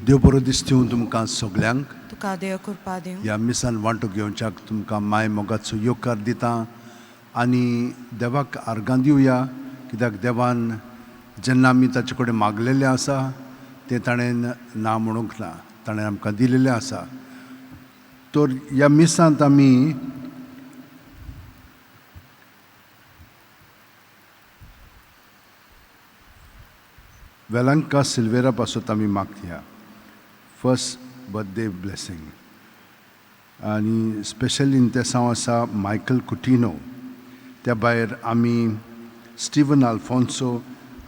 देव बरो दीस दिवं तुमकां सगल्यांक. तुका देव कृपा दिवं. ह्या मिसान वांटो घेवच्याक तुमकां माय मोगाचो येवकार दिता आनी देवाक आर्गां दिवया, कित्याक देवान जेन्ना आमी ताचे कडेन मागलेलें आसा तें ताणें ना म्हणूंक ना, ताणें आमकां दिलेलें आसा. तर ह्या मिसांत आमी वेलांका सिल्वेरा पासून आमी मागया फर्स्ट बर्थडे ब्लेसिंग. आनी स्पेशली इंतेसांव आसा मायकल कुटिनो. त्या भायर आमी स्टीवन आल्फोन्सो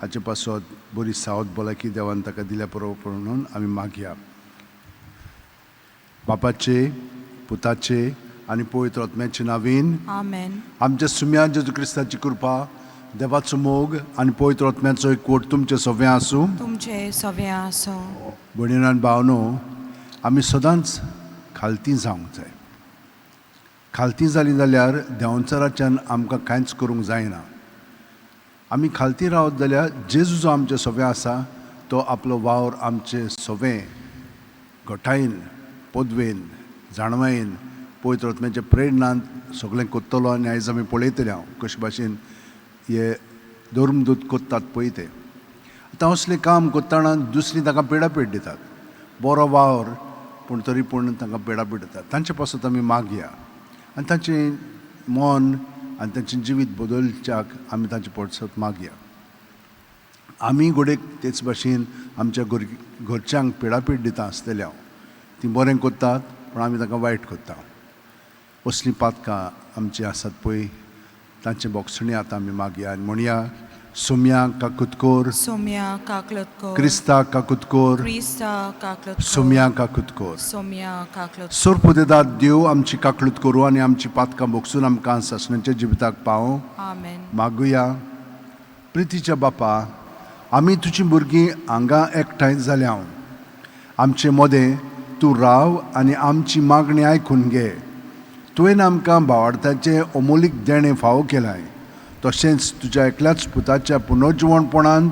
हाचे पासत बरी सावथ भलायकी देवान ताका दिल्या बरोबर म्हणून आमी मागया. बापाचे, पुताचे आनी पवित्र आत्म्याचे नांवेन आमेन. आमच्या सुम्या जेजू क्रिस्ताची कृपा, देवाचो मोग आनी पवित्र आत्म्याचो एकवट तुमचे सगळें आसूं. तुमचे सगळें आसूं. भयणीनो आनी भावनो, आमी सदांच खालती जावंक जाय. खालती जालीं जाल्यार देंवचाराच्यान आमकां कांयच करूंक जायना. आमी खालती रावत जाल्यार जेजू जो आमचे सगळें आसा तो आपलो वावर आमचे सगळें घोटायेन, पदवेन, जाणवायेन, पवित्र आत्म्याचे प्रेरणांत सगळें कोत्तलो. आनी आयज आमी पळयतले हांव कशे भाशेन हे धर्मदूत कोत्तात पळय ते. आतां असलें काम कोत्ताना दुसरीं ताका पेडापेड दितात. बरो वावर पूण तरी पूण तांकां पेडापेड दितात. तांचे पासून आमी मागया आनी तांचें मन आनी तांचें जिवीत बदलच्याक आमी तांचे पडसत मागया. आमी घोडेक तेच भाशेन आमच्या घरच्यांक पेडापेड दिता आसतले हांव. तीं बरें कोत्तात पूण आमी तांकां वायट कोत्ता. असलीं पातकां आमचीं आसात पळय तांचे बोगसणी आतां आमी मागया आनी म्हणया सोम्या काकुतकोर, सोम्या काकलतकोर, क्रिस्ता काकुतकोर, क्रिस्ता काकलतकोर, सोम्या काकुतकोर. सोम्या काकलतकोर. सोरपुदेदाद देव आमची काकलूत करूं आनी आमची पातकां बोगसून आमकां सासणाच्या जिविताक पावो. आमेन. मागुया. प्रितीच्या बापा, आमी तुजीं भुरगीं हांगा एकठांय जाल्या. आमचे मोदें तूं राव आनी आमची मागणी आयकून घे. तुवें आमकां भावार्थाचें अमोलीक देणें फावो केलाय. तशेंच तुज्या एकल्याच पुताच्या पुनर्जिवणपणान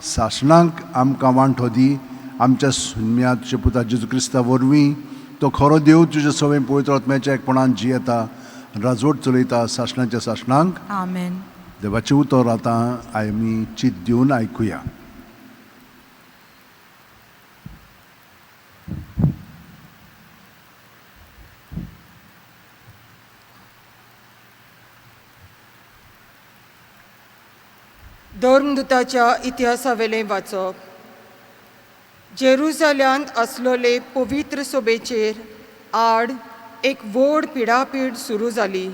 सासणाक आमकां वांटो दी. आमच्या सुन्म्या तुज्या पुता जेजू क्रिस्ता वरवीं तो खरो देव तुज्या सगळें पवित्र आत्म्याच्या एकपणान जियेता, राजवट चलयता सासणाच्या सासणांक. आमेन. देवाचें उतर आतां आमी चीत दिवन आयकुया. धर्मदुताच्या इतिहासावेलें वाचप. जेरुसल्यांत आसलोले पवित्र सोबेचेर आड एक व्हड पिडापीड सुरू जाली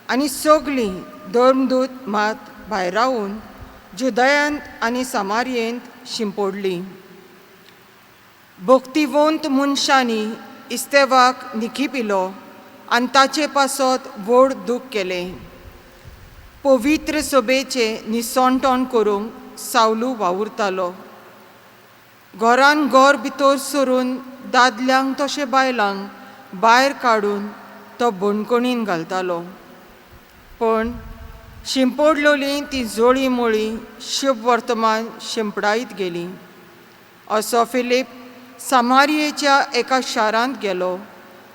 आनी सगळीं धर्मदूत मात भायर रावून जुदयांत आनी सामारियेंत शिंपोडलीं. भक्तिवंत मनशांनी इस्तेवाक निखिपिलो आनी ताचे पासत व्हड दूख केलें. पवित्र सोबेचे निसंटण करूंक सावलू वावुरतालो. घरान घर भितर सरून दादल्यांक तशे बायलांक भायर काडून तो बणकणीन घालतालो. पण शिंपोडलोलीं ती जोळी मोळी शुभ वर्तमान शिंपडायत गेलीं. असो फिलीप सामारियेच्या एका शारांत गेलो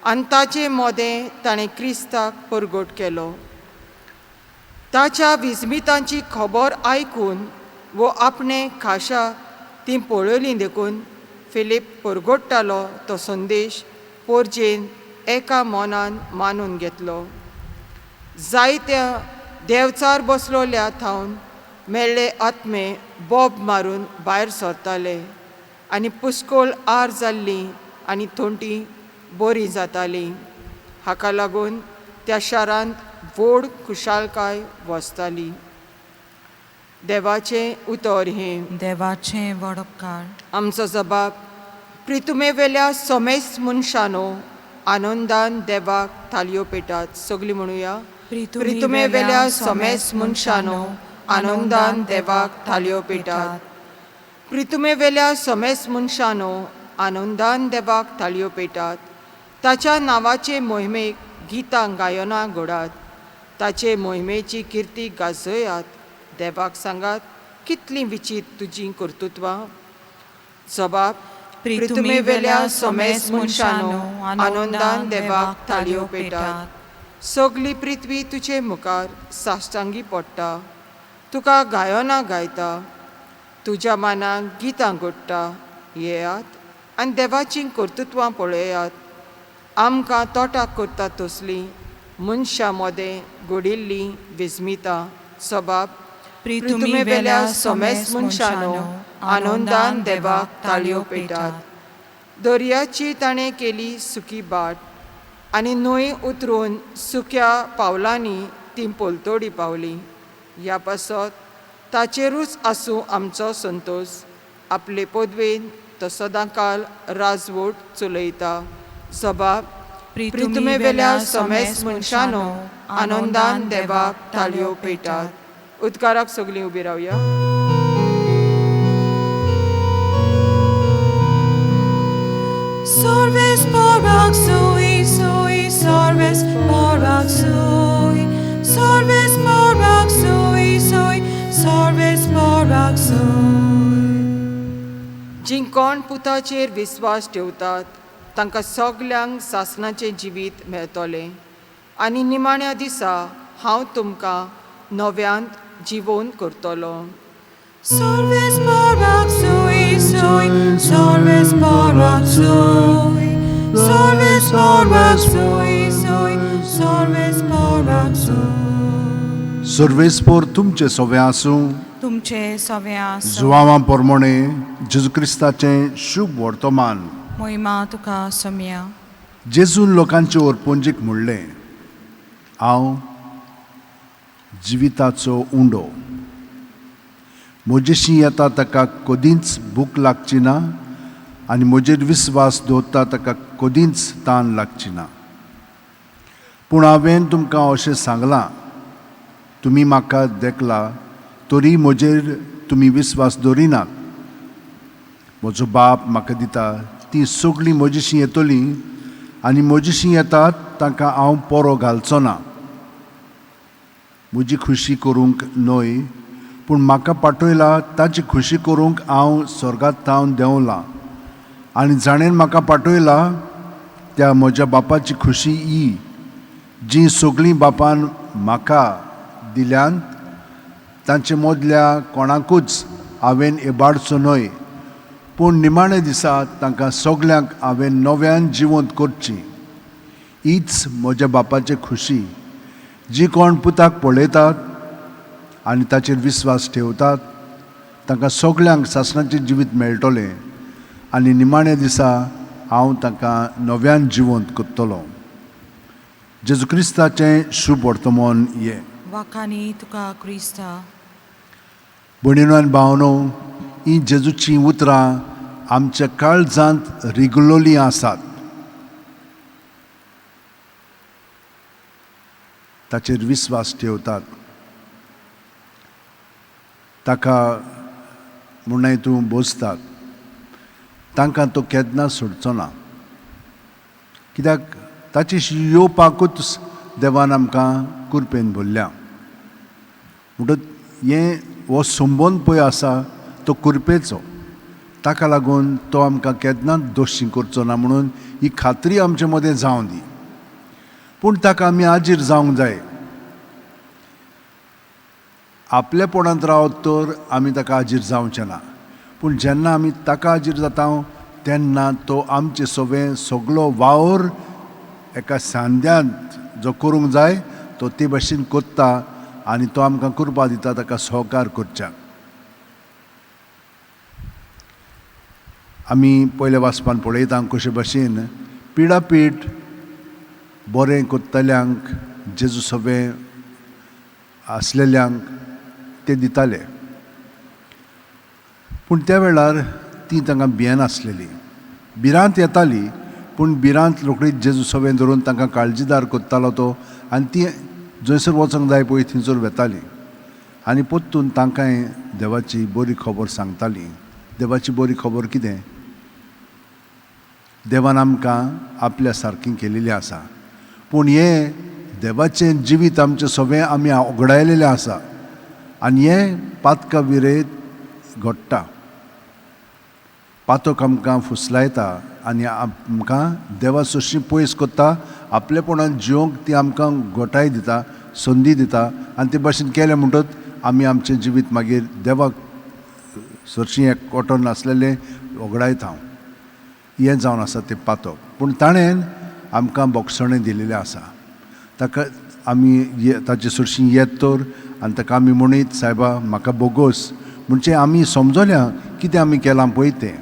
आनी ताचें मोदें ताणें क्रिस्ताक परगट केलो. ताच्या विस्मितांची खबर आयकून वो आपणे खाशा ती पळयलीं देखून फिलीप परगट्टालो तो संदेश पोरजेन एका मोनान मानून घेतलो. जायत्या देवचार बसलोल्या थावन मेल्ले आत्मे बोब मारून भायर सरताले आनी पुस्कोळ आर जाल्लीं आनी थोंटी बरी जातालीं. हाका लागून त्या शारांत व्हड खुशालकाय वसताली. देवाचें उतर हें. देवाचें व्हड उपकार. आमचो जबाब. प्रितुमे वेल्या सोमेस मनशानो आनंदान देवाक थालयो पेटात. सगळीं म्हणुया. प्रितुमे वेल्या सोमेस मनशानो आनंदान देवाक थालयो पेटात. प्रितुमेवेल्या समेस्त मनशानो आनंदान देवाक ताळयो पेटात. ताच्या नांवाचे मोहिमेक गितां गायनां घोडात. ताचे मोहिमेची किर्ती गाजयात. देवाक सांगात कितलीं विचित्र तुजीं कर्तुत्वां. जबाब प्रितुमेवेल्या समेस्त मनशानो आनंदान देवाक ताळयो पेटात. सगली पृथ्वी तुजे मुखार साश्टांगी पडटा. तुका गायनां गायता. तुज्या मानाक गितां घोडटा. येयात आनी देवाचीं कर्तुत्वां पळयात. आमकां तोटाक करता तसलीं मनशां मोदें घोडिल्लीं विस्मितां. जबाब प्रितुमेवेल्या समेस्त मनशानो आनंदान देवाक ताळयो पेटात. दर्याची ताणें केली सुकी बाट आनी न्हंय उतरून सुक्या पावलांनी ती पोलतोडी पावली. ह्या पासत ताचेरूच आसूं आमचो संतोश. आपले पदवेन तो सदांकाल राजवट चलयता. जबाब प्रितुमेवेल्या समेस्त मनशानो आनंदान देवाक ताळयो पेटात. उद्गाराक सगलीं उबी रावया. Sorves barak sui sui, sorves barak sui, sorves barak sui sui, sorves barak sui. जीं कोण पुताचेर विस्वास ठेवतात तांकां सगल्यांक सासणाचें जिवीत मेळटलें. आनी निमाण्या दिसा हांव तुमकां नव्यांत जिवोवन करतलो. Sorves barak sui sui, sorves barak sui, sorves barak sui sui, sorves barak sui. सर्वेस्पोर तुमचे सवे आसूं. तुमचे सवे आसूं. जुवावां पोरमोणे जेजू क्रिस्ताचें शुभ वर्तमान. मोहिमा तुका सम्या. जेजून लोकांचे ओरपोंजीक म्हणलें, हांव जिविताचो उंडो. म्हजेशी येता ताका कदींच भूक लागची ना आनी म्हजेर विस्वास दवरता ताका कदींच ताण लागची ना. पूण हांवें तुमकां अशें सांगलां, तुमी म्हाका देखला तरी म्हजेर तुमी विस्वास दवरिनात. म्हजो बाप म्हाका दिता ती सगळीं म्हजेशी येतलीं आनी म्हजेशी येतात तांकां हांव पोरो घालचो ना. म्हजी खुशी करूंक न्हय पूण म्हाका पाठयला ताची खुशी करूंक हांव स्वर्गांत थावन देंवलां. आनी जाणेन म्हाका पाठयला त्या म्हज्या बापाची खुशी ही, जी सगळीं बापान म्हाका दिल्यांत तांचे मदल्या कोणाकूच हांवें इबाडचो न्हय, पूण निमाणे दिसा तांकां सगल्यांक हांवें नव्यान जिवंत करची. हीच म्हज्या बापाची खुशी. जी कोण पुताक पळयतात आनी ताचेर विस्वास ठेवतात तांकां सगल्यांक सासणाचें जिवीत मेळटलें आनी निमाण्या दिसा हांव तांकां नव्यान जिवंत करतलो. जेजू क्रिस्ताचें शुभ वर्तमान हे. वाखानी तुका क्रिस्ता. भयणीनो आनी भावनो, ही जेजूची उतरां आमच्या काळजांत रिगलोलीं आसात. ताचेर विस्वास ठेवतात. ताका म्हूण हितून बसतात. तांकां तो केन्ना सोडचो ना. कित्याक ताची येवपाकूच देवान आमकां कृपेन भरल्या. म्हणटच हें हो संबंद पळय आसा तो कृपेचो. ताका लागून तो आमकां केन्नाच दोशी करचो ना म्हणून ही खात्री आमचे मदें जावं दी. पूण ताका आमी आजीर जावंक जाय. आपलेपणांत रावत तर आमी ताका आजीर जावचें ना. पूण जेन्ना आमी ताका आजीर जाता तेन्ना तो आमचे सगळो वावर एका सांद्यांत जो करूंक जाय तो ते भाशेन करता आनी तो आमकां कृपा दिता ताका सहकार करच्याक. आमी पयल्या वाचपान पळयता कशे भाशेन पिडापीठ बरें करतल्यांक जेजू सवे आसलेल्यांक ते दिताले. पूण त्या वेळार ती तांकां भियेन आसलेली. भिरांत येताली पूण भिरांत रोखडीच जेजू सवें धरून तांकां काळजीदार करतालो तो आनी ती जंयसर वचोंक जाय पळय थंयसर वेताली आनी परतून तांकांय देवाची बरी खबर सांगताली. देवाची बरी खबर कितें? देवान आमकां आपल्या सारकीं केलेली आसा, पूण हें देवाचें जिवीत आमचें सगळें आमी ओगडायलेलें आसा आनी हें पातकां विरयत घडटा. पातक आमकां फुसलायता आनी आमकां देवा सशी पयस करता, आपलेपणान जिवंक ती आमकां घोटाय दिता, संदी दिता आनी ते भाशेन केलें म्हणटच आमी आमचें जिवीत मागीर देवाक सरशीं एकवटून आसलेलें ओगडायता. हें जावन आसा तें पातक. पूण ताणें आमकां बोगसणें दिलेलें आसा. ताका आमी ताचे सरशीं येत तर आनी ताका आमी म्हणीत सायबा म्हाका बोगोस म्हणजे आमी समजल्या कितें आमी केलां पळय तें.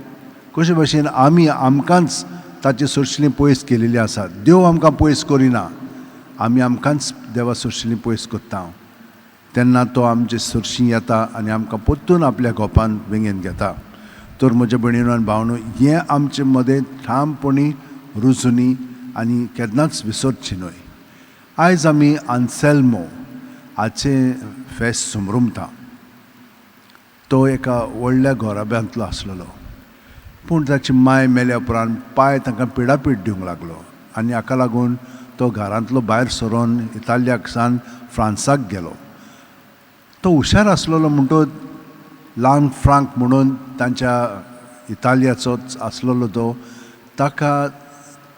कशे भाशेन आमी आमकांच ताचे सरशिल्लीं पयस केलेलीं आसा. देव आमकां पयस करिना, आमी आमकांच देवा सरशिल्लीं पयस करता. तेन्ना तो आमचे सरशीं येता आनी आमकां परतून आपल्या गोपान वेंगेन घेता. तर म्हज्या भयणीनो आनी भावनो, हें आमचे मदें ठामपणी रुजूनी आनी केन्नाच विसरची न्हय. आयज आमी आन्सेल्मो हाचें फेस्त समरुमता. तो एका व्हडल्या घोराब्यांतलो आसलेलो, पूण ताची माय मेल्या उपरांत पांय ताका पिडापीड दिवंक लागलो आनी हाका लागून तो घरांतलो भायर सरोन इतालियाक सावन फ्रांसाक गेलो. तो हुशार आसलेलो म्हणटच ल्हान फ्रांक म्हणून तांच्या इतालियाचोच आसलेलो तो. ताका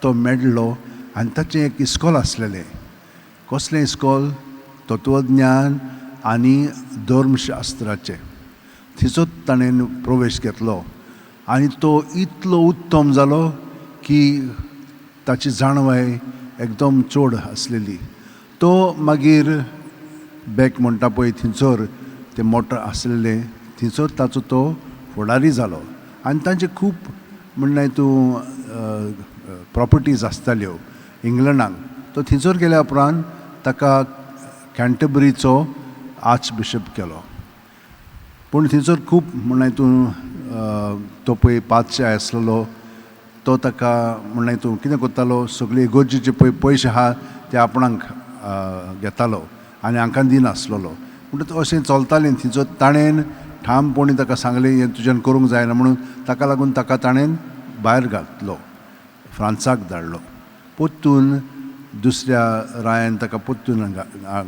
तो मेळ्ळो आनी ताचें एक इस्कॉल आसलेलें. कसलें इस्कॉल? तत्वज्ञान आनी धर्मशास्त्राचें. थंयचोच ताणें प्रवेश घेतलो आनी तो इतलो उत्तम जालो की ताची जाणवाय एकदम चड आसलेली. तो मागीर बॅक म्हणटा पळय थंयसर तें मोटो आसलेलें, थंयसर ताचो तो फुडारी जालो आनी तांचे खूब म्हणल्यार तूं प्रॉपर्टीज आसताल्यो इंग्लंडाक. तो थंयसर गेल्या उपरांत ताका कॅन्टरबरीचो आर्च बिशप केलो. पूण थंयसर खूब म्हणल्यार तूं तो पळय पातशाह आसलेलो, तो ताका म्हणल्यार तूं कितें करतालो, सगळे इगोर्जीचे पळय पयशे आहा ते आपणाक घेतालो आनी हांकां दिनासलेलो. म्हणटच अशें चलतालें थंयसर. ताणें ठामपणी ताका सांगलें हें तुज्यान करूंक जायना म्हणून. ताका लागून ताका ताणें भायर घातलो, फ्रांसाक धाडलो. परतून दुसऱ्या रायान ताका परतून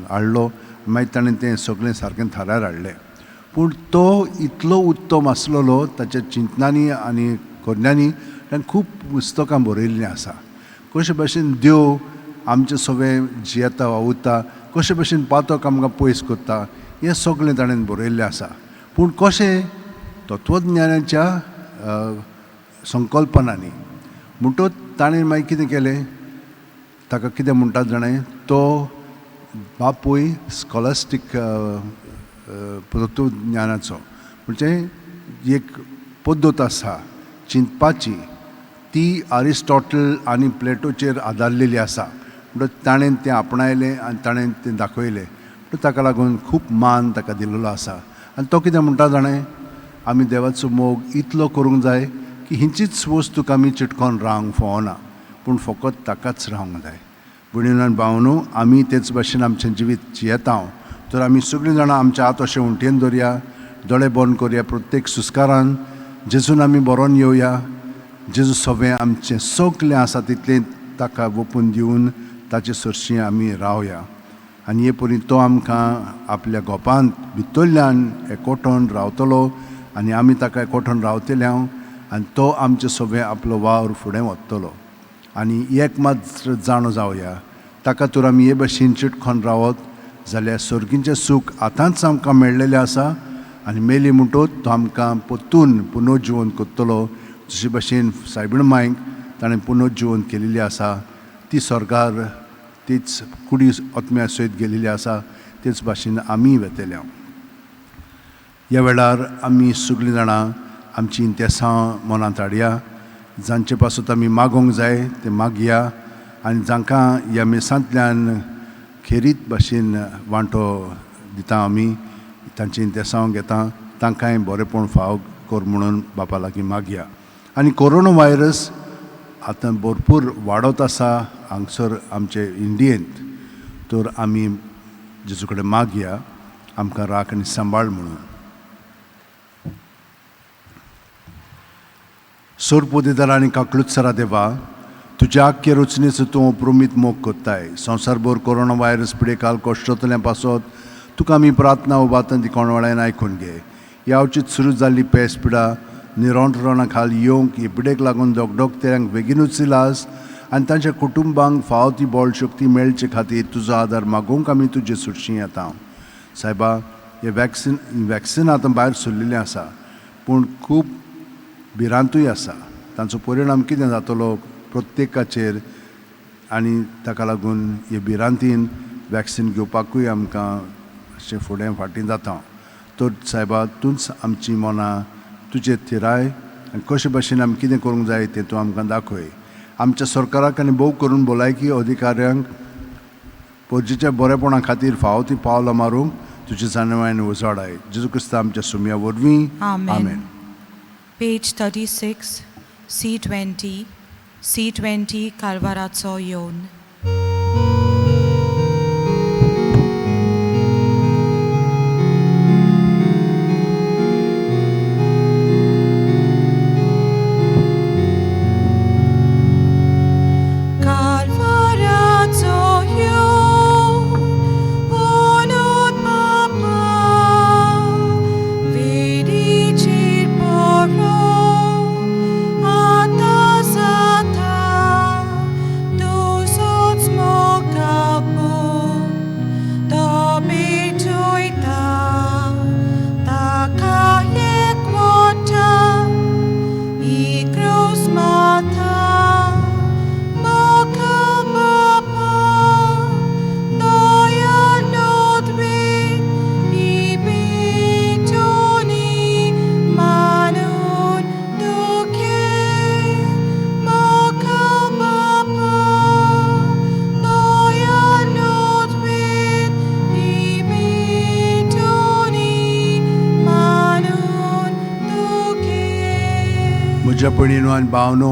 हाडलो. मागीर ताणें तें सगळें सारकें थाऱ्यार हाडलें. पूण तो इतलो उत्तम आसलेलो, ताच्या चिंतनांनी आनी करण्यांनी ताणें खूब पुस्तकां बरयल्लीं आसा. कशे भाशेन देव आमचें सगळें जियेता वावुरता, कशे भाशेन पातक आमकां पयस करता, हें सगळें ताणें बरयल्लें आसा. पूण कशें? तत्वज्ञानाच्या संकल्पनांनी. म्हणटच ताणें मागीर कितें केलें, ताका कितें म्हणटात जाणें, तो बापूय स्कॉलास्टीक तत्वज्ञानाचो. म्हणजे एक पद्दत आसा चिंतपाची, ती अरिस्टॉटल आनी प्लेटोचेर आदारलेली आसा. म्हणटच ताणें तें आपणायलें आनी ताणें तें दाखयलें. ताका लागून खूब मान ताका दिलेलो आसा. आनी तो कितें म्हणटा जाणें, आमी देवाचो मोग इतलो करूंक जाय की हिंचीच वस्तूक आमी चिटकोन रावंक फावना, पूण फकत ताकाच रावंक जाय. भयणीनो आनी भावनो, आमी तेच भाशेन आमचें जिवीत जियेता. तर आमी सगळीं जाणां आमचे हात अशें उंटयेन दवरया, दोळे बंद करया. प्रत्येक सुस्कारान जेजून आमी बरोवन येवया. जेजू सगळें आमचें सगळें आसा तितलें ताका ओपून दिवन ताचे सरशीं आमी रावया. आनी हे परी तो आमकां आपल्या गोपांत भितरल्यान एकवटोन रावतलो आनी आमी ताका एकवटोन रावतले आनी तो आमचें सगळें आपलो वावर फुडें व्हरतलो. आनी एक मात जाणो जावया, ताका तर आमी हे भाशेन चिटकोन रावत जाल्यार सर्गीचें सूख आतांच आमकां मेळ्ळेलें आसा आनी मेली म्हणटच तो आमकां परतून पुनर्जीवन करतलो. जशे भाशेन सायबीण मांयक ताणें पुनर्जीवन केलेली आसा, ती स्वर्गार तीच कुडी आत्म्या सयत गेलेली आसा, तेच भाशेन आमी वेतल्या. ह्या वेळार आमी सगळीं जाणां आमची इंतेसां मनांत हाडया. जांचे पासून आमी मागोंक जाय ते मागया आनी जांकां ह्या मेसांतल्यान खेरीत भाशेन वांटो दिता आमी, तांची इंतेसां घेता, तांकांय बरेपण फाव कर म्हणून बापा लागीं मागया. आनी कोरोना व्हायरस आतां भरपूर वाडत आसा हांगसर आमचे इंडियेंत. तर आमी जेजू कडेन मागया आमकां राख आनी सांबाळ म्हणून. सोर पोदेदार आनी काकलुत्सरा देवा तुज्या आख्खे रचनेचो तूं अप्रुमीत मोग कोत्ताय संवसारभर कोरोना व्हायरस पिडेकाल कश्टतल्या पासत तुका आमी प्रार्थना उबातन ती कोणवळ्यान आयकून घे ह्या अवचीत सुरू जाल्ली पेस पिडा निरोंतरणा खाल येवंक ही पिडेक लागून दोगदोगत्यांक बेगीनूच इलाज आनी तांच्या कुटुंबांक फाव ती बळ शक्ती मेळचे खातीर तुजो आदार मागोवंक आमी तुजे सुटशी येता सायबा हे वॅक्सीन आतां भायर सरलेलें आसा पूण खूब भिरांतूय आसा तांचो परिणाम कितें जातलो प्रत्येकाचेर आनी ताका लागून हे भिरांतीन वॅक्सीन घेवपाकूय आमकां अशें फुडें फाटीं जाता तर सायबा तूंच आमची मनां तुजे थिराय आनी कशे भाशेन आमी कितें करूंक जाय तें तूं आमकां दाखय आमच्या सरकाराक आनी भोव करून भलायकी अधिकाऱ्यांक पोरजेच्या बरेपणा खातीर फावो ती पावलां मारूंक तुजे जाणवायन उजवाडाय जेजू क्रिस्त आमच्या सुमया वरवीं Amen. Page 36, C20, C20 Kalwaraco Yon. म्हज्या पयणीनो आनी भावनो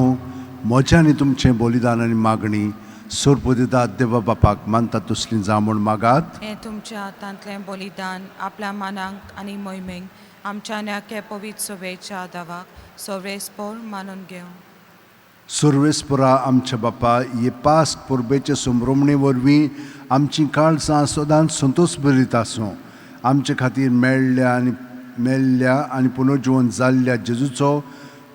म्हजें आनी तुमचें बलिदान आनी मागणी सोर पोदेदार देवा बापाक मानता तसलीं जावं म्हूण मागात हें तुमच्या हातांतलें बलिदान आपल्या मानांक आनी मोहिमेक आमच्या नॅके पवित्र सभेच्या दावाक सर्वेस्पोर मानून घेवं सर्वेस्परा आमच्या बापा हे पास परबेचे संभ्रमणे वरवीं आमची काळजां सदांच संतोश भरीत आसूं आमचे खातीर मेल्ल्या आनी पुनर्जीवन जाल्ल्या जेजूचो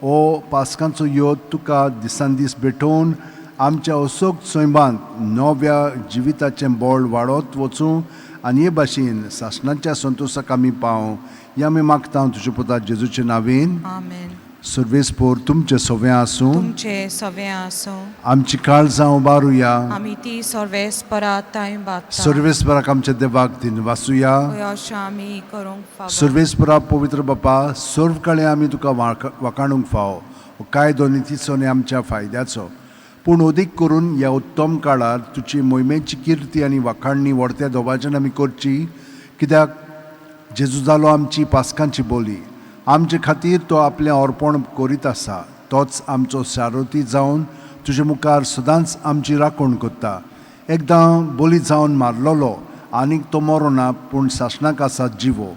ओ पासकांचो योद तुका दिसान दीस भेटोवन आमच्या असोक सैमांत नव्या जिविताचें बळ वाडत वचूं आनी हे भाशेन शासनाच्या संतोशाक आमी पावूं हें आमी मागता तुजे पुता जेजूचे नांवेन आमेन सर्वेस्पोर तुमचें सवें आसूं तुमचें सवें आसूं आमची काळजां उबारुया आमी ती सर्वेस्परा ताय बागता सर्वेस्पराक आमच्या देवाक दिनवासुया अशें आमी करूंक फावो सर्वेस्परा पवित्र बापा सर्व काळें आमी तुका वाखाणूंक फावो कायदो नितीचो आनी आमच्या फायद्याचो पूण अदीक करून ह्या उत्तम काळार तुजी मोहिमेची किर्ती आनी वाखाणणी व्हडत्या दोबाच्यान आमी करची कित्याक जेजू जालो आमची पासकांची बोली आमचे खातीर तो आपलें अर्पण करीत आसा तोच आमचो शारोती जावन तुजे मुखार सदांच आमची राखण करता एकदां बोली जावन मारलोलो आनीक तो मरो ना पूण शासनाक आसा जिवो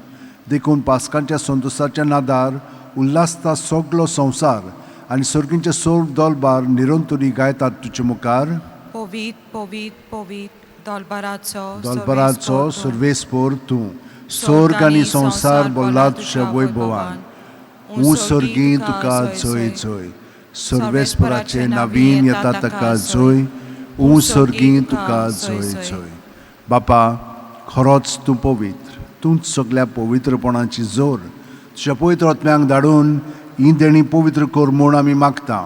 देखून पासकांच्या संतोशाच्या नादार उल्हासता सगलो संवसार आनी सर्गींचे सोर दोलबार निरंतरी गायतात तुजे मुखार पवित पवित पवित दोलबाराचो सर्वेस्पोर तूं स्वर्ग आनी संवसार बोल्ला तुज्या वैभवान सर्गी तुका जय जय सर्वेस्पराचे नवीन येता ताका जय सर्गी तुका जय जय बापा खरोच तूं पवित्र तूंच सगळ्या पवित्रपणाची जोर तुज्या पवित्र आत्म्यांक धाडून ही देणी पवित्र कर म्हूण आमी मागता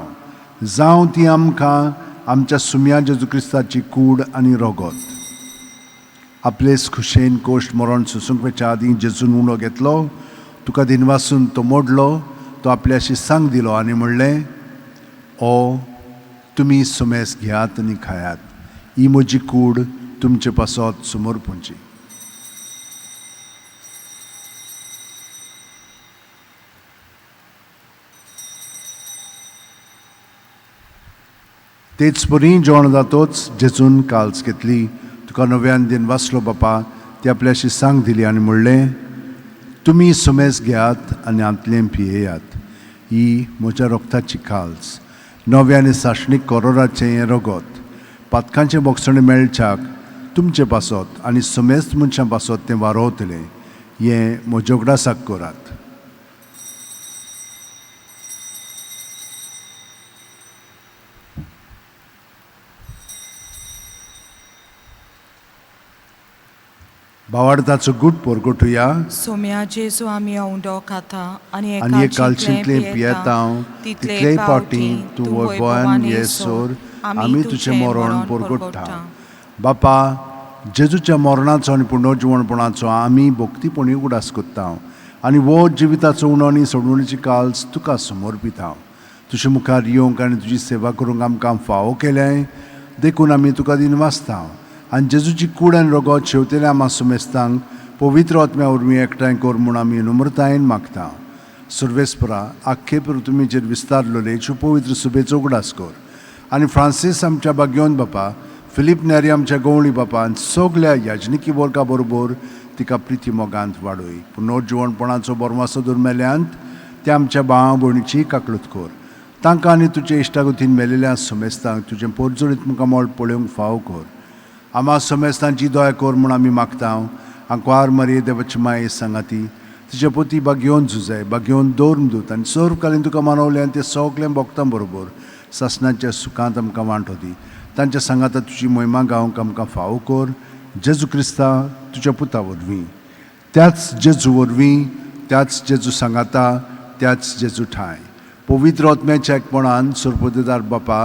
जावं ती आमकां आमच्या सुम्या जेजू क्रिस्ताची कूड आनी रोगत आपलेच खुशेन कोश्ट मरण सुसंकच्या आदी जेजून उणो घेतलो तुका दिनवासून तो मोडलो तो आपल्याशी सांग दिलो आनी म्हणलें ओ तुमी सुमेस घेयात आनी खायात ही म्हजी कूड तुमचे पासत समोर पोंची तेच परी जेवण जातोच जेजून काल्स घेतली तुका नव्यान दिनवासलो बापा ती आपल्याशी सांग दिली आनी म्हणलें तुमी सुमेस घेयात आनी आंतलें पियेयात ही म्हज्या रोगताची खालस नवे आनी साशणीक कोरोराचें हें रगत पातकांचे बोगसणे मेळच्याक तुमचे पासत आनी समेस्त मनशां पासत तें वारोवतलें हें म्हज्या उगडासाक करात. भावार्थाचो गूट पोरगोटुया सोम्या जेजू आमी औंडो खाता आनी आनी एक कालचिंतलें पियेतांव तितलेय पावटी तूं वैभवान येसोर आमी तुजें मरण पोरगोट्टा. बापा, जेजूच्या मरणाचो आनी पुनर्जिवणपणाचो आमी भोक्तीपणी उगडास कोत्ता आनी वो जिविताचो उणो आनी सोडवणीची काल्स तुका समर्पिता. तुजे मुखार येवंक आनी तुजी सेवा करूंक आमकां फावो केलें देखून आमी तुका दिन वाचता आनी जेजूची कूड आनी रगत शेवतेल्या आमा सुमेस्तांक पवित्र आत्म्या वरवीं एकठांय कर म्हूण आमी नम्रतायेन मागता. सर्वेस्परा आख्खे पृथ्वीचेर विस्तारलोले पवित्र सुबेचो उगडास कर आनी फ्रांसीस आमच्या भाग्योन बापा, फिलीप नेरी आमच्या गवळी बापा आनी सगल्या याजनिकी वर्गा बरोबर तिका प्रिती मोगांत वाडय. पुनर्जिवणपणाचो बोरमासो दुर्मेल्यांत त्या आमच्या भावा भयणीची काकलूत कर. तांकां आनी तुजे इश्टागतीन मेलेल्या समेस्तांक तुजें पोरजोळीत मुखामोळ पळोवंक फावो कर. आमा समेस्तांची दया कर म्हूण आमी मागता. आंकवार मारये देवाची माये सांगाती तिचे पोती भाग्योन झुजाय भाग्योन दौरून दूत आनी सर्व कालीन तुका मानवले आनी ते सगळे भोगतां बरोबर सासणाच्या सुखांत आमकां वांटो दी. तांच्या सांगाता तुजी महिमा गावंक आमकां फावो कर. जेजू क्रिस्ता तुज्या पुता वरवीं, त्याच जेजू वरवीं, त्याच जेजू सांगाता, त्याच जेजू ठाय पवित्र आत्म्याच्या एकपणान सर्वोदयदार बापा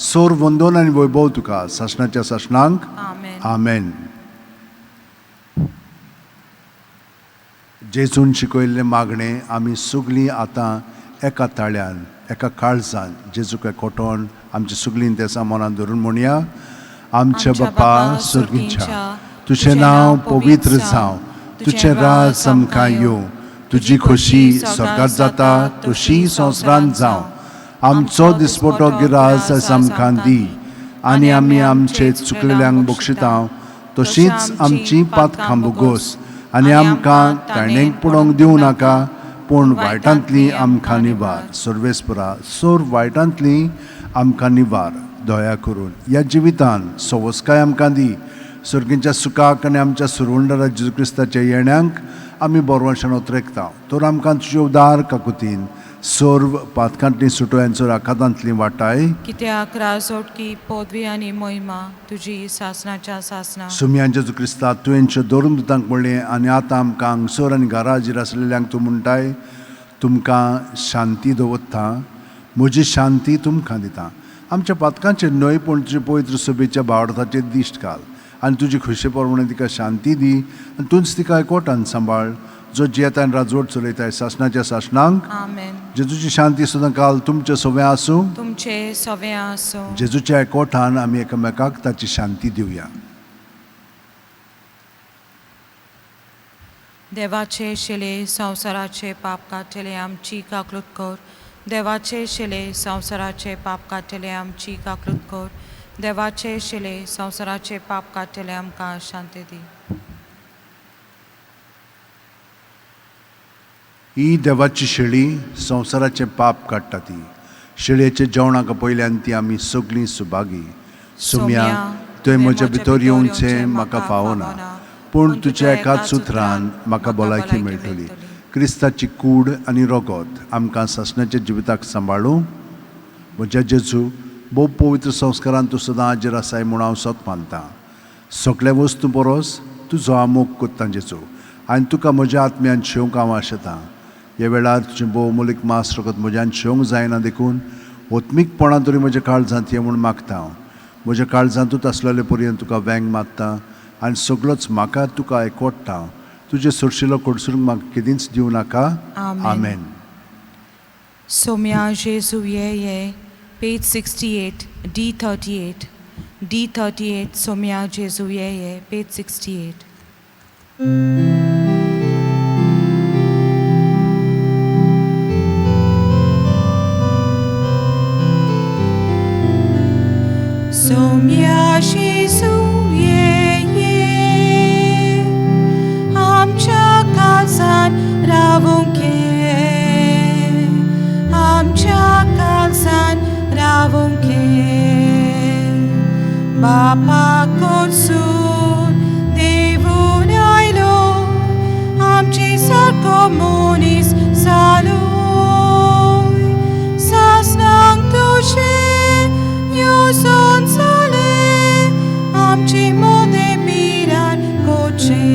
सोर वंदन आनी वैभव तुका सासणाच्या सासणांक आमेन. आमेन. जेजून शिकयल्लें मागणें आमी सगळीं आतां एका ताळ्यान एका काळजान जेजूक एकवटोन आमच्या सगळीं त्या सामानान धरून म्हणया. आमच्या बापा सुर्गीच्या तुजें नांव पवित्र जावं, तुजें राज आमकां येवं, तुजी खोशी स्वर्गांत जाता तशी संवसारांत जावं. आमचो दिसपटो गिरास आयज आमकां दी आनी आमी आमचे चुकलेल्यांक बक्षिता तशींच आमची पातखां बोगोस आनी आमकां ताणेंक पडोवंक दिवं नाका पूण वायटांतली आमकां निवार. सर्वेस्परा सोर वायटांतली आमकां निवार दया करून. ह्या जिवितान सवस्काय आमकां दी. सर्गींच्या सुखाक आनी आमच्या सुरवंडरा जेजू क्रिस्ताच्या येण्याक आमी बोरवंशान उतरेकता. तर आमकां तुजे उदार काकुतीन सर्व पातकांतली सुटोयांचो राखातांतली वाटाय कित्याक राजोटकी पदवी आनी महिमा तुजी सासणाच्या सासना. सुमयान जेजू क्रिस्ता तुवेंच्यो दवरून दितांक म्हणलें आनी आतां आमकां हांगसर आनी घरा हाजीर आसलेल्यांक तूं म्हणटाय तुमकां शांती दवरता, म्हजी शांती तुमकां दिता. आमच्या पातकांचेर न्हयपण तुजे पवित्र सभेच्या भावार्थाचेर दिश्ट घाल आनी तुजी खुशे प्रमाणे तिका शांती दी आनी तूंच तिका एकवटान सांबाळ जो जियेता आनी राजवट चलयताय सासणाच्या सासणांक. आमेन. जेजूची शांती सुद्दां काल तुमचे सवे आसूं. तुमचे सवे आसो. जेजूच्या एकवटान आमी एकामेकाक ताची शांती दिवया. देवाचे शिले संवसाराचे पाप काडटले आमची काकलूत कर. देवाचे शिले संवसाराचे पाप काडटले आमची काकलूत कर. देवाचे शिले संवसाराचे पाप काडटले आमकां शांती दी. ही देवाची शेळी संवसाराचे पाप काडटा ती. शेळयेच्या जेवणाक पयल्यान ती आमी सगळीं सुभागी. सुम्या तुवें म्हजे भितर येवचें म्हाका फावना पूण तुज्या एकाच सुत्रान म्हाका भलायकी मेळटली. क्रिस्ताची कूड आनी रगत आमकां सासणाच्या जिविताक सांबाळूं. म्हज्या जेजू भोव पवित्र संस्कारान तूं सदां हाजीर आसाय म्हूण हांव सोत मानतां. सगळे वस्तू परस तुजो आमोग कोत्ता जेजू आनी तुका म्हज्या आत्म्यान शेवंक हांव आशेतां. ह्या वेळार तुजें भोव मोलीक मास रगत म्हज्यान शेवंक जायना देखून ओत्मीकपणान तरी म्हज्या काळजांत ये म्हूण मागता हांव. म्हज्या काळजांतूच आसलेले पर्यंत तुका वेंग मागता आनी सगळोच म्हाका तुका एकवटता. तुजे सुरशिलो कडसूरूंक म्हाका केदींच दिवं नाका. आमेन. सोम्या जेजू ये पेज 68 D38 D38 सोम्या जेजू ये पेज 68. सोम्या जेजू ये आमच्या काळजान रावूंक ये. बापा कडसून देवून आयलो आमची सारको मनीस जालो सासनांक तुझे येवजोन जाले आमचे मोदे बिरान गोचे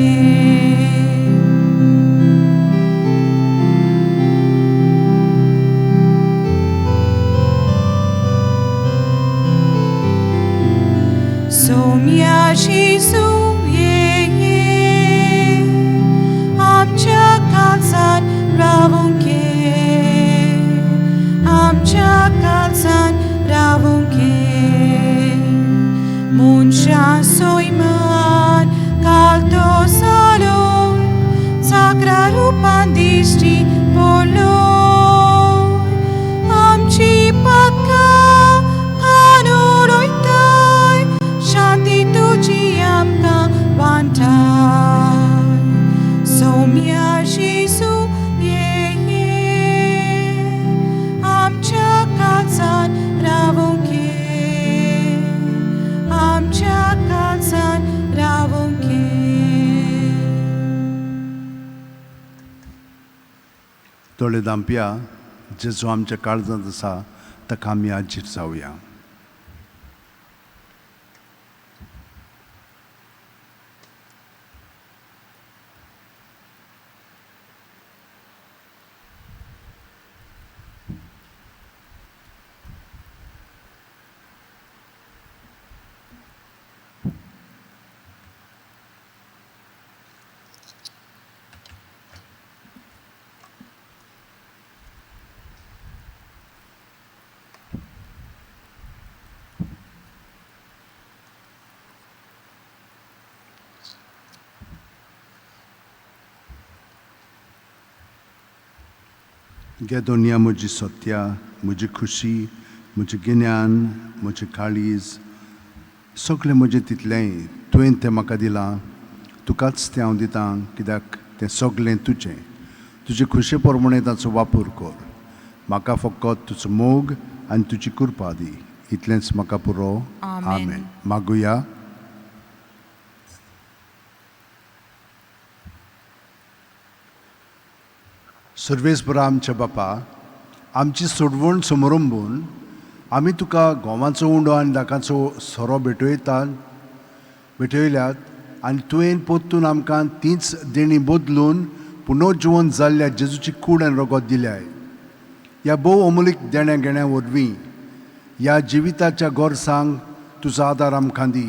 Somia Jesu ye आमच्या काळजान रावूंक घे आमच्या काळजान रावूंक घे मनशां सैमान कालतो जालो साकरा रुपान दिश्टी पडलो आमची पाकां कानून वयताय शांती तुझी आमकां वांटाय सौम्या जेजू ये आमच्या काळजान रावूंक घे आमच्या काळजान रावूंक घे तोळे दांपया जेजू आमच्या काळजांत आसा ताका आमी आजीर जावया. गे दोनिया म्हजी सत्या म्हजी खुशी म्हजें गिन्यान म्हजें काळीज सगळें म्हजें तितलेंय तुवें तें म्हाका दिलां तुकाच तें हांव दितां कित्याक तें सगळें तुजें तुजे खुशे प्रमाणें ताचो वापर कर म्हाका फकत तुजो मोग आनी तुजी कृपा दी इतलेंच म्हाका पुरो आमेन. मागुया. सर्वेस्परा आमच्या बापा आमची सोडवण समारंभून आमी तुका गोवांचो उंडो आनी दाकाचो सोरो भेटयल्यात आनी तुवें पोत्तून आमकां तीच देणी बदलून पुनर्जीवन जाल्ल्या जेजूची कूड आनी रगत दिल्याय. ह्या भोव अमूलीक देण्या घेण्या वरवीं ह्या जिविताच्या गोरसांक तुजो आदार आमकां दी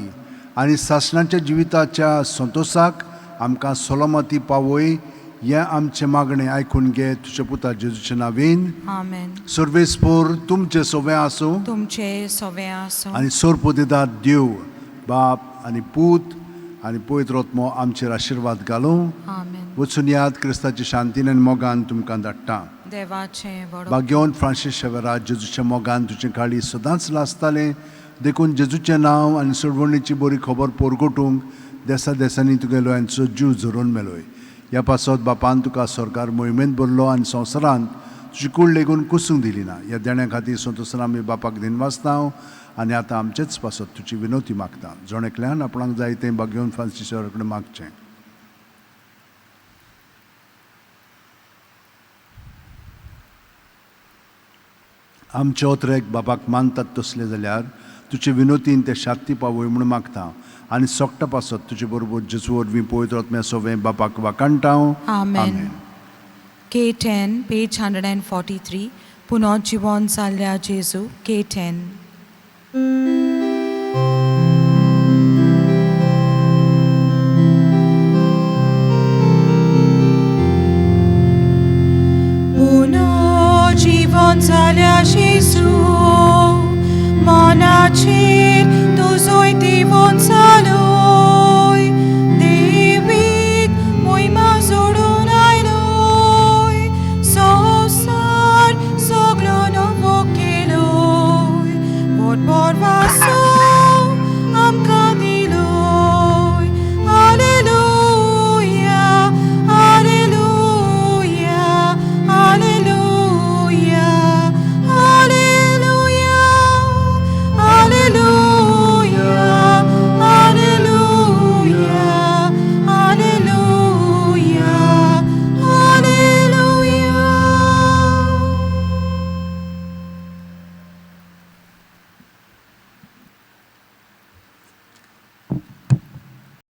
आनी सासणाच्या जिविताच्या संतोशाक आमकां सलामती पावय हें आमचें मागणें आयकून घे तुज्या पुता जेजूचे नांवेन आमेन. सर्वेस्पर तुमचें सवें आसूं तुमचे सवें आसूं आनी सोरपोतेदार देव बाप आनी पूत आनी पवित्र आत्मो आमचेर आशिर्वाद घालूं. आमेन. वचून याद क्रिस्ताची शांतीन आनी मोगान तुमकां धाडटा. देवाचें व्हड भाग्यवन फ्रांसीस शेवेरा जेजूच्या मोगान तुजें काळी सदांच लासतालें देखून जेजूचें नांव आनी सोडवणीची बरी खबर पोरगोटूंक देसा देसांनी तुगेलो हांचो जीव झरोवन मेलोय. ह्या पासत बापान तुका सरकार मोहिमेंत भरलो आनी संवसारांत तुजी कूड लेगून कुसूंक दिली ना. ह्या देण्या खातीर संतोशान आमी बापाक दिनवासता आनी आतां आमचेच पासत तुजी विनवती मागता. जोणेकल्यान आपणाक जाय तें भाग्यवन फ्रांसीस शेवेरा कडेन मागचें. आमचे ओत्रेक बापाक मानतात तसले जाल्यार तुजे विनोतीन ते शांती पावय म्हूण मागता आनी सोगटा पासत तुजे बरोबर जेजू वरवीं पवित्र आत्म्या सवें बापाक वाकाणटा. आमेन. K10 page 143 पुनर्जीवन जाल्ल्या जेजू K10. पुनर्जीवन जाल्ल्या जेजू मनाचेर तुजोय दिवोन जालो